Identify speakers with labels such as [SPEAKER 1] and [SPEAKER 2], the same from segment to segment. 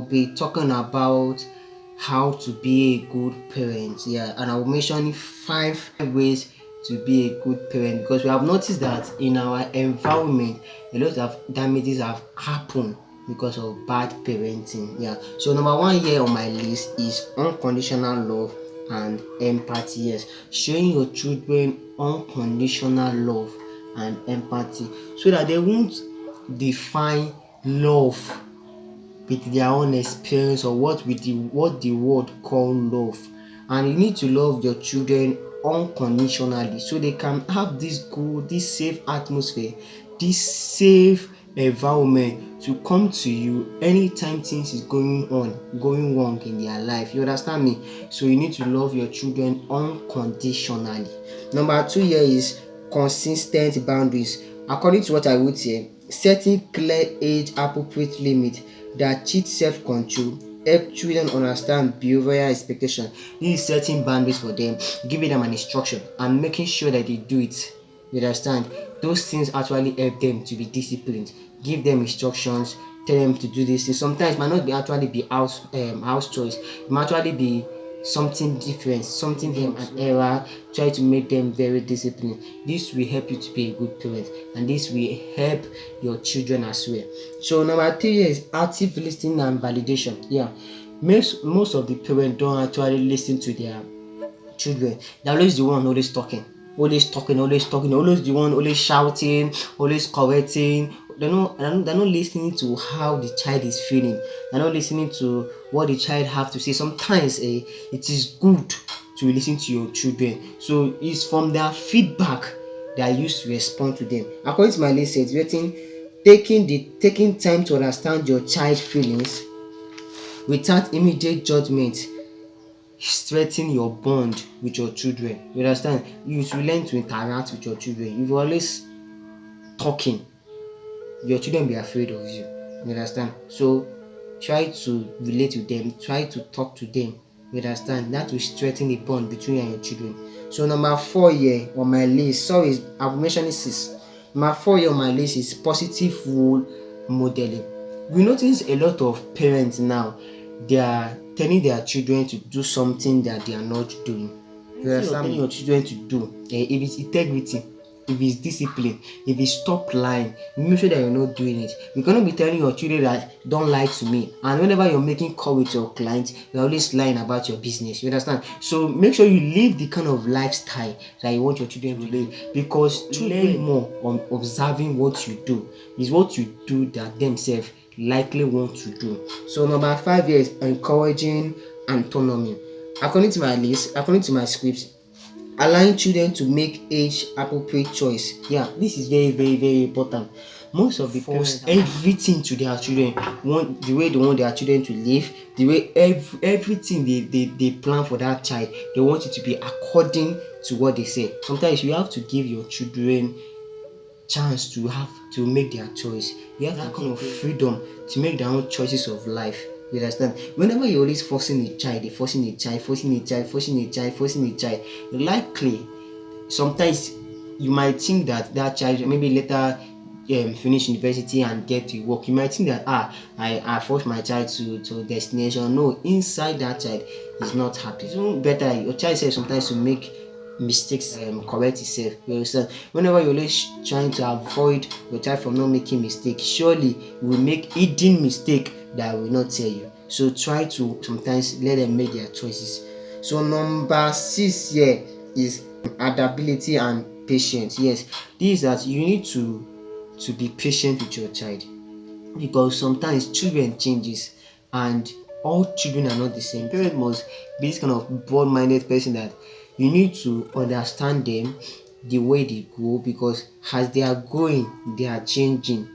[SPEAKER 1] be talking about how to be a good parent. Yeah, and I'll mention 5 ways to be a good parent because we have noticed that in our environment a lot of damages have happened because of bad parenting. Yeah. So number one here on my list is unconditional love and empathy. Yes, showing your children unconditional love and empathy so that they won't define love with their own experience or what the world call love. And you need to love your children unconditionally so they can have this good, this safe atmosphere, this safe environment to come to you anytime things is going wrong in their life. You understand me? So you need to love your children unconditionally. Number two here is consistent boundaries. According to what I wrote here, setting clear age appropriate limit that teach self-control, help children understand behavioral expectation. This is setting boundaries for them, giving them an instruction and making sure that they do it. You understand? Those things actually help them to be disciplined. Give them instructions, tell them to do this thing. Sometimes it might not be actually be house choice. It might actually be something different, something them an error. Try to make them very disciplined. This will help you to be a good parent, and this will help your children as well. So number three is active listening and validation. Yeah, most of the parents don't actually listen to their children. They're always the one always talking, always the one always shouting, always correcting. They're not listening to how the child is feeling. They're not listening to what the child have to say. Sometimes it is good to listen to your children. So it's from their feedback that I used to respond to them. According to my list, it's written taking time to understand your child's feelings without immediate judgment strengthen your bond with your children. You understand? You should learn to interact with your children. If you're always talking, your children will be afraid of you. You understand? So try to relate with them, try to talk to them. You understand? That will strengthen the bond between you and your children. So number four here on my list, sorry, I've mentioned this. Number four here on my list is positive role modeling. We notice a lot of parents now, they are telling their children to do something that they are not doing. You understand? Telling your children to do, if it's integrity, if it's discipline, if it's stop lying, make sure that you're not doing it. You cannot be telling your children that don't lie to me, and whenever you're making call with your client, you're always lying about your business. You understand? So make sure you live the kind of lifestyle that you want your children to live, because to learn more on observing what you do is what you do that themselves likely want to do. So number five is encouraging autonomy. According to my list, according to my script, allowing children to make age appropriate choice. Yeah, this is very important. Most of the parents everything to their children, want the way they want their children to live, the way everything they plan for that child, they want it to be according to what they say. Sometimes you have to give your children chance to have to make their choice. You have that kind of freedom to make their own choices of life. You understand? Whenever you're always forcing a child, likely sometimes you might think that that child maybe later finish university and get to work. You might think that I forced my child to destination. No, inside that child is not happy. It's even better your child says sometimes to make mistakes, correct itself. You understand? Whenever you're always trying to avoid your child from not making mistakes, surely you will make hidden mistake that I will not tell you. So try to sometimes let them make their choices. So number 6 here is adaptability and patience. Yes, this is that you need to be patient with your child, because sometimes children changes and all children are not the same. Parent must be this kind of broad-minded person that you need to understand them the way they grow, because as they are growing, they are changing.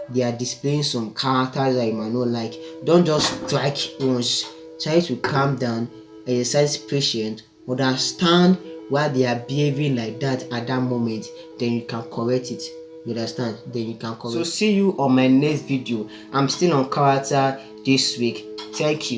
[SPEAKER 1] They are displaying some characters that you might not like. Don't just strike once. Try to calm down, exercise patience, understand why they are behaving like that at that moment. Then you can correct it. You understand? Then you can correct. So see you on my next video. I'm still on character this week. Thank you.